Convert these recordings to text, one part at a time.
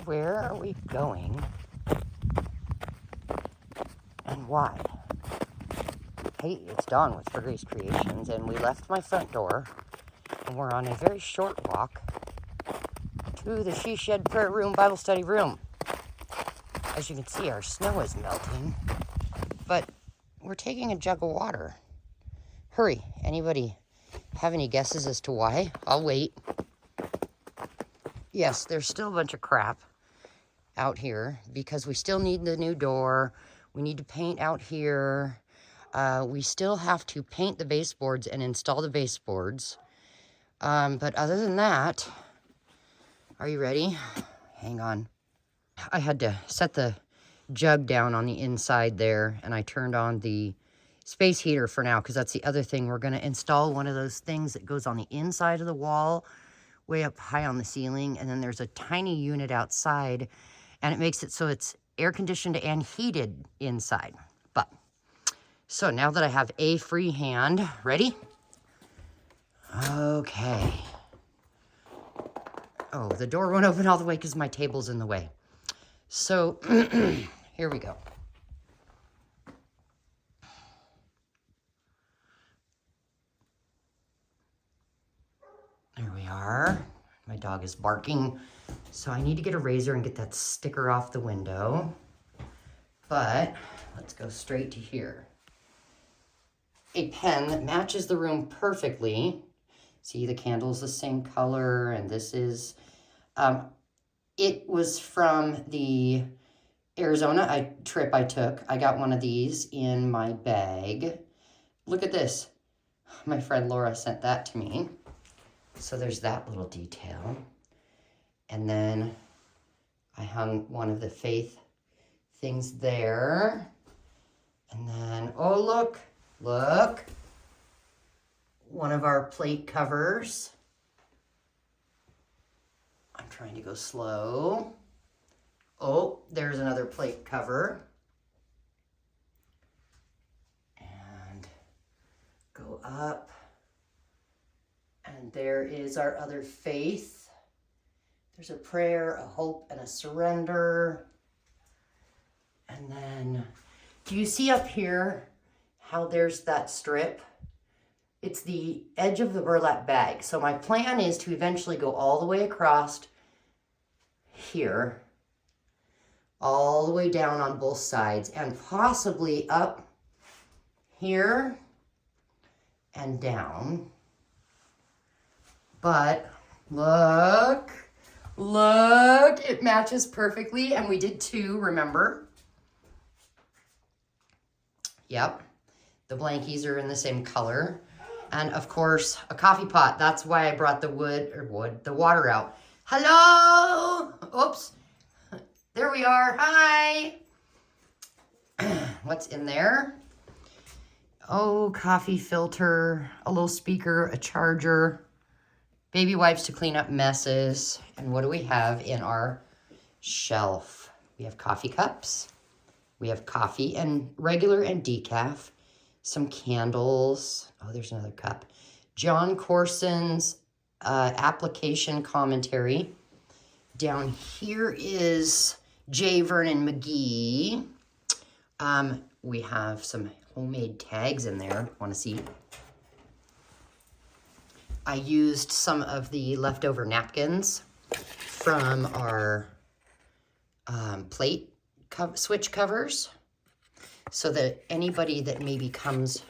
Where are we going? And why? Hey, it's Dawn with Fergus Creations, and we left my front door, and we're on a very short walk to the She Shed Prayer Room Bible Study Room. As you can see, our snow is melting, but we're taking a jug of water. Hurry, anybody have any guesses as to why? I'll wait. Yes, there's still a bunch of crap out here because we still need the new door. We need to paint out here. We still have to paint the baseboards and install the baseboards. But other than that, are you ready? Hang on. I had to set the jug down on the inside there, and I turned on the space heater for now because that's the other thing. We're going to install one of those things that goes on the inside of the wall, way up high on the ceiling, and then there's a tiny unit outside, and it makes it so it's air conditioned and heated inside. But so now that I have a free hand, ready? Okay. Oh, the door won't open all the way because my table's in the way. So here we go. There we are. My dog is barking, so I need to get a razor and get that sticker off the window. But let's go straight to here. A pen that matches the room perfectly. See, the candle's the same color, and this is, it was from the Arizona trip I took. I got one of these in my bag. Look at this. My friend Laura sent that to me. So there's that little detail. And then I hung one of the faith things there. And then, oh, look, one of our plate covers. I'm trying to go slow. Oh, there's another plate cover. And go up. And there is our other faith. There's a prayer, a hope, and a surrender. And then, do you see up here how there's that strip? It's the edge of the burlap bag. So my plan is to eventually go all the way across here, all the way down on both sides, and possibly up here and down. But look, it matches perfectly, and we did two, remember? Yep, the blankies are in the same color. And of course, a coffee pot. That's why I brought the the water out. Hello! Oops, there we are, hi! What's in there? Oh, coffee filter, a little speaker, a charger, baby wipes to clean up messes. And what do we have in our shelf? We have coffee cups. We have coffee and regular and decaf. Some candles. Oh, there's another cup. John Corson's application commentary. Down here is J. Vernon McGee. We have some homemade tags in there. Want to see? I used some of the leftover napkins from our plate switch covers so that anybody that maybe comes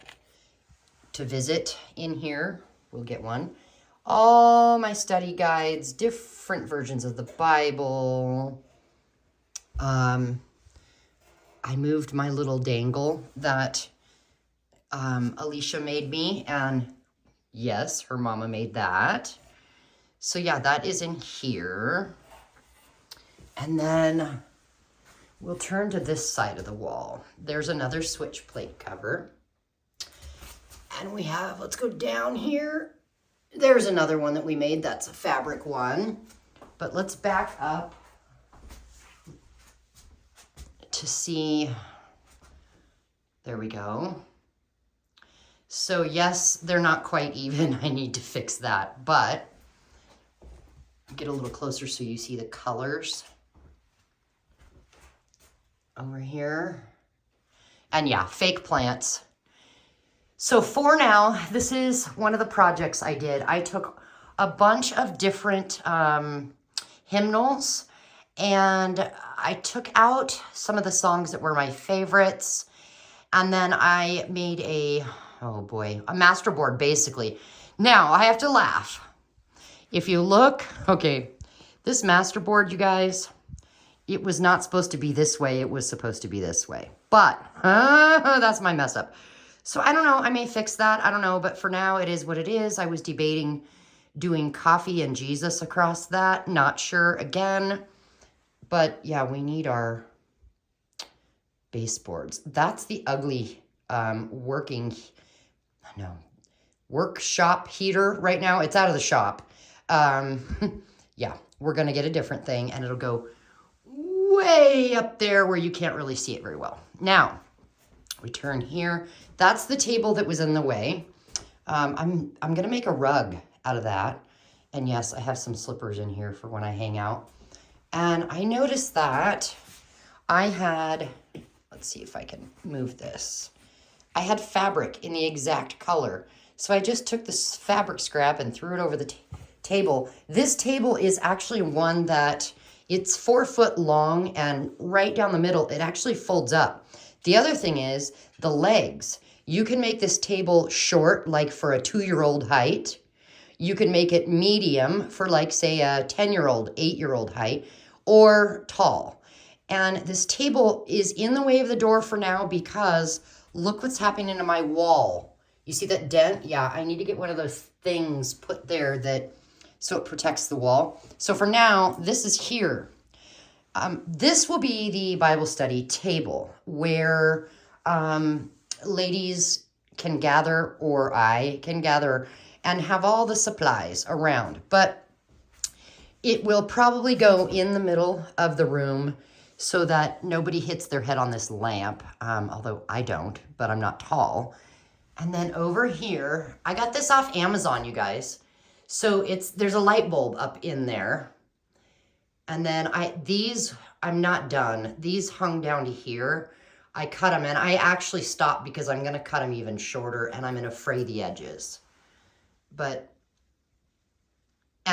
to visit in here will get one. All my study guides, different versions of the Bible. I moved my little dangle that Alicia made me, and yes, her mama made that. So yeah, that is in here. And then we'll turn to this side of the wall. There's another switch plate cover. And we have, let's go down here. There's another one that we made. That's a fabric one. But let's back up to see. There we go. So yes, they're not quite even. I need to fix that. But get a little closer so you see the colors. over here. And yeah, fake plants. So for now, this is one of the projects I did. I took a bunch of different hymnals, and I took out some of the songs that were my favorites. And then I made a masterboard, basically. Now, I have to laugh. If you look, okay, this masterboard, you guys, it was not supposed to be this way. It was supposed to be this way. But that's my mess up. So I don't know. I may fix that. I don't know. But for now, it is what it is. I was debating doing coffee and Jesus across that. Not sure again. But yeah, we need our baseboards. That's the ugly workshop heater right now. It's out of the shop. Yeah, we're going to get a different thing, and it'll go way up there where you can't really see it very well. Now, we turn here. That's the table that was in the way. I'm going to make a rug out of that. And yes, I have some slippers in here for when I hang out. And I noticed that I had, let's see if I can move this. I had fabric in the exact color. So I just took this fabric scrap and threw it over the table. This table is actually one that it's 4 foot long, and right down the middle, it actually folds up. The other thing is the legs. You can make this table short, like for a 2-year-old height. You can make it medium for like, say, a 10-year-old, 8-year-old height, or tall. And this table is in the way of the door for now because look what's happening to my wall. You see that dent? Yeah, I need to get one of those things put there so it protects the wall. So for now, this is here. This will be the Bible study table where ladies can gather, or I can gather, and have all the supplies around. But it will probably go in the middle of the room so that nobody hits their head on this lamp, although I don't, but I'm not tall. And then over here, I got this off Amazon, you guys. So there's a light bulb up in there. And then I'm not done. These hung down to here. I cut them, and I actually stopped because I'm going to cut them even shorter, and I'm going to fray the edges. And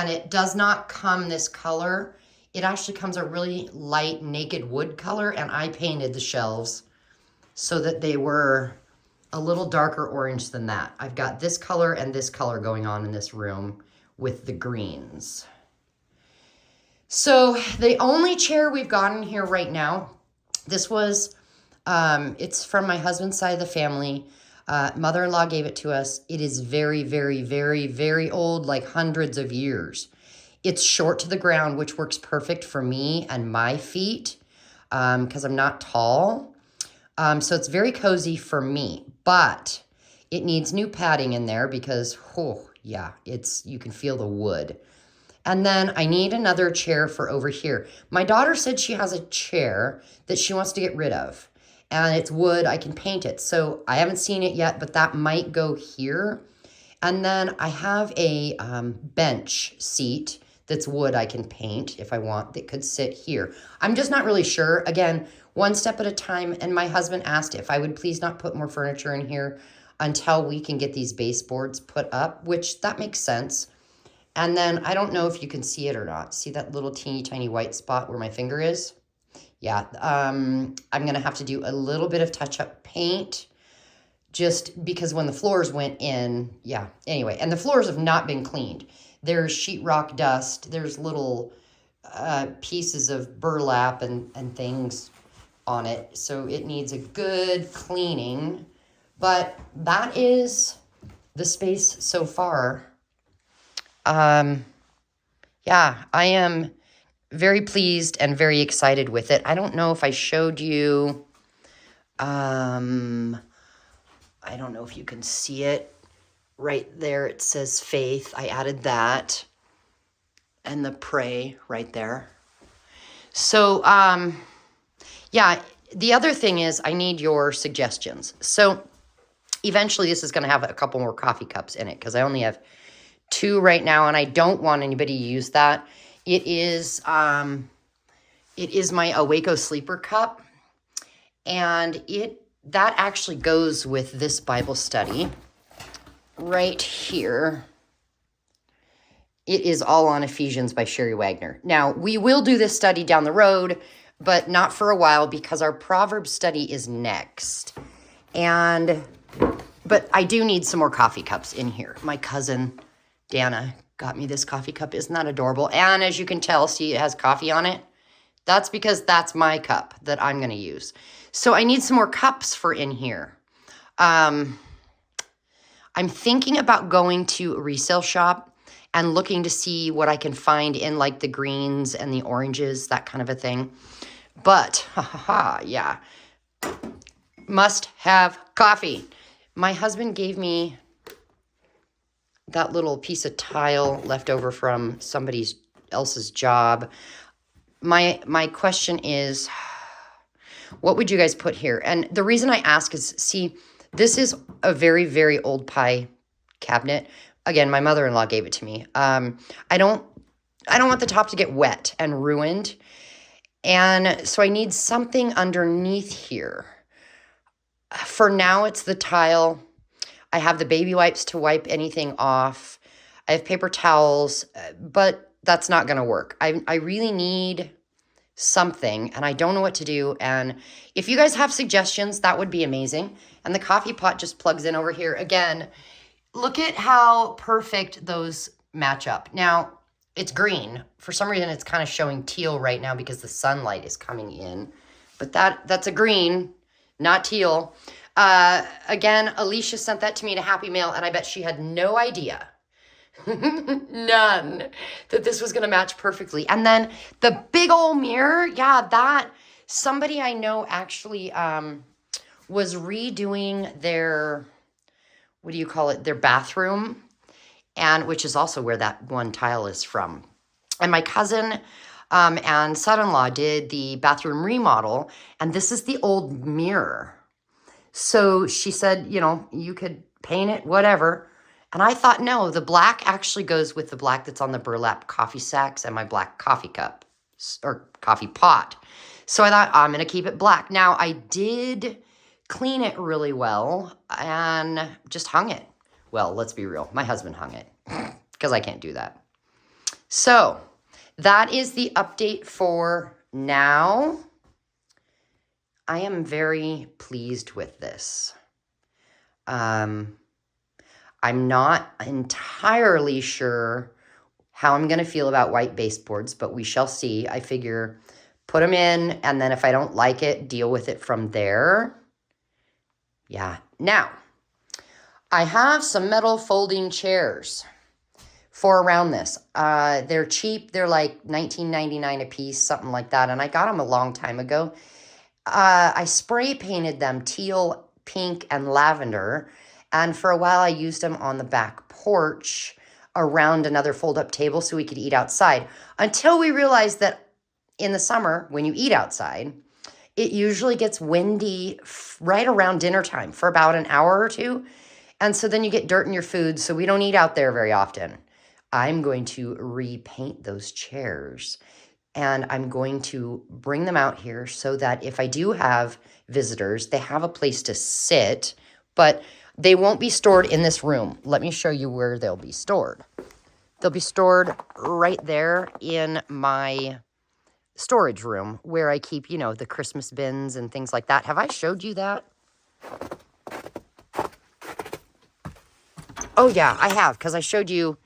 it does not come this color. It actually comes a really light naked wood color, and I painted the shelves so that they were a little darker orange than that. I've got this color and this color going on in this room with the greens. So the only chair we've got in here right now, this was, it's from my husband's side of the family. Mother-in-law gave it to us. It is very, very, very, very old, like hundreds of years. It's short to the ground, which works perfect for me and my feet because I'm not tall. So it's very cozy for me, but it needs new padding in there because, you can feel the wood. And then I need another chair for over here. My daughter said she has a chair that she wants to get rid of. And it's wood, I can paint it. So I haven't seen it yet, but that might go here. And then I have a bench seat that's wood I can paint if I want, that could sit here. I'm just not really sure. Again, one step at a time. And my husband asked if I would please not put more furniture in here until we can get these baseboards put up, which that makes sense. And then I don't know if you can see it or not. See that little teeny tiny white spot where my finger is? Yeah, I'm going to have to do a little bit of touch-up paint just because when the floors went in, anyway. And the floors have not been cleaned. There's sheetrock dust. There's little pieces of burlap and things on it. So it needs a good cleaning. But that is the space so far. I am very pleased and very excited with it. I don't know if I showed you, I don't know if you can see it right there. It says faith. I added that and the pray right there. So, the other thing is I need your suggestions. So eventually this is going to have a couple more coffee cups in it because I only have 2 right now, and I don't want anybody to use that. It is my Awako Sleeper cup, And that actually goes with this Bible study right here. It is all on Ephesians by Sherry Wagner. Now, we will do this study down the road, but not for a while because our Proverbs study is next. But I do need some more coffee cups in here. My cousin, Dana, got me this coffee cup. Isn't that adorable? And as you can tell, see, it has coffee on it. That's because that's my cup that I'm going to use. So I need some more cups for in here. I'm thinking about going to a resale shop and looking to see what I can find in like the greens and the oranges, that kind of a thing. But, yeah, must have coffee. My husband gave me that little piece of tile left over from somebody else's job. My question is, what would you guys put here? And the reason I ask is, see, this is a very, very old pie cabinet. Again, my mother-in-law gave it to me. I don't want the top to get wet and ruined. And so I need something underneath here. For now, it's the tile. I have the baby wipes to wipe anything off. I have paper towels, but that's not going to work. I really need something, and I don't know what to do. And if you guys have suggestions, that would be amazing. And the coffee pot just plugs in over here. Again, look at how perfect those match up. Now, it's green. For some reason, it's kind of showing teal right now because the sunlight is coming in. But that's a green, not teal. Again, Alicia sent that to me in a Happy Mail, and I bet she had no idea, none, that this was going to match perfectly. And then the big old mirror, yeah, that somebody I know actually was redoing their, what do you call it, their bathroom, and which is also where that one tile is from. And my cousin and son-in-law did the bathroom remodel, and this is the old mirror. So she said, you know, you could paint it, whatever. And I thought, no, the black actually goes with the black that's on the burlap coffee sacks and my black coffee cup or coffee pot. So I thought, I'm going to keep it black. Now, I did clean it really well and just hung it. Well, let's be real. My husband hung it because I can't do that. So that is the update for now. I am very pleased with this. I'm not entirely sure how I'm going to feel about white baseboards, but we shall see. I figure put them in, and then if I don't like it, deal with it from there. Yeah. Now, I have some metal folding chairs for around this. They're cheap. They're like $19.99 a piece, something like that, and I got them a long time ago. I spray painted them teal, pink, and lavender. And for a while, I used them on the back porch around another fold-up table so we could eat outside. Until we realized that in the summer, when you eat outside, it usually gets windy right around dinner time for about an hour or two. And so then you get dirt in your food, so we don't eat out there very often. I'm going to repaint those chairs. And I'm going to bring them out here so that if I do have visitors, they have a place to sit, but they won't be stored in this room. Let me show you where they'll be stored. They'll be stored right there in my storage room where I keep, you know, the Christmas bins and things like that. Have I showed you that? Oh, yeah, I have, because I showed you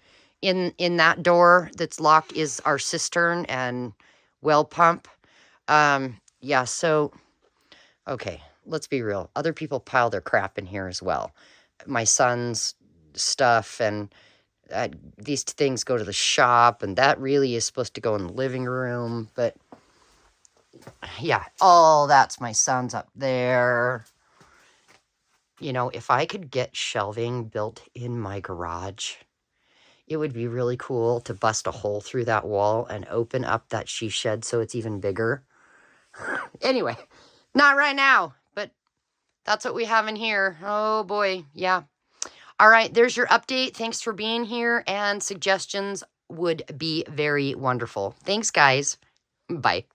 in that door that's locked is our cistern and well pump. Yeah, so, okay, let's be real. Other people pile their crap in here as well. My son's stuff, and these things go to the shop, and that really is supposed to go in the living room. But, yeah, all that's my son's up there. You know, if I could get shelving built in my garage, it would be really cool to bust a hole through that wall and open up that she shed so it's even bigger. Anyway, not right now, but that's what we have in here. Oh boy, yeah. All right, there's your update. Thanks for being here, and suggestions would be very wonderful. Thanks, guys. Bye.